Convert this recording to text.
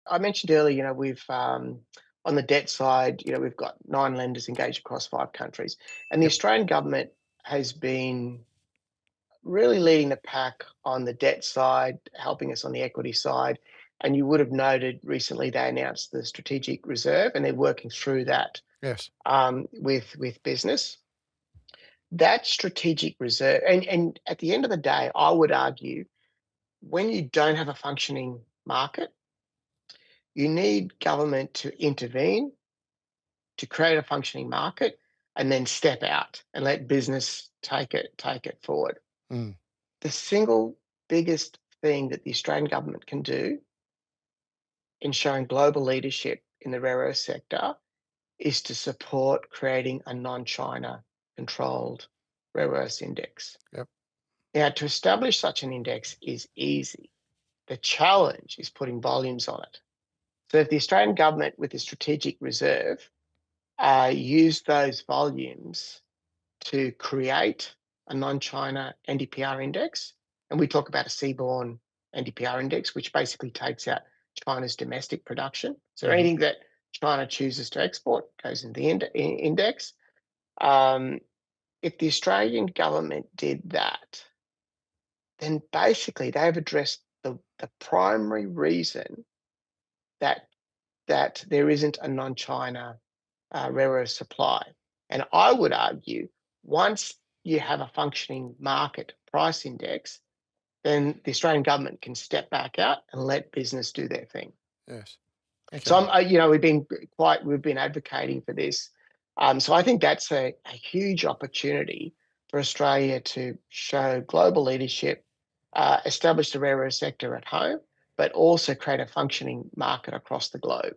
I mentioned earlier, we've on the debt side, we've got 9 lenders engaged across 5 countries, and the Yep. Australian government has been really leading the pack on the debt side, helping us on the equity side. And you would have noted recently they announced the strategic reserve, and they're working through that Yes. with business. That strategic reserve, and at the end of the day, I would argue when you don't have a functioning market, you need government to intervene to create a functioning market and then step out and let business take it forward. Mm. The single biggest thing that the Australian government can do in showing global leadership in the rare earth sector is to support creating a non-China controlled rare earths index. Yep. Now, to establish such an index is easy. The challenge is putting volumes on it. So if the Australian government with the strategic reserve use those volumes to create a non-China NdPr index, and we talk about a seaborne NdPr index, which basically takes out China's domestic production. So Mhm. anything that China chooses to export goes in the index. Um, if the Australian government did that, then basically they've addressed the primary reason that there isn't a non-China rare earth supply. And I would argue once you have a functioning market price index, then the Australian government can step back out and let business do their thing. Yes. So Okay. we've been advocating for this. So I think that's a huge opportunity for Australia to show global leadership, establish the rare earth sector at home, but also create a functioning market across the globe.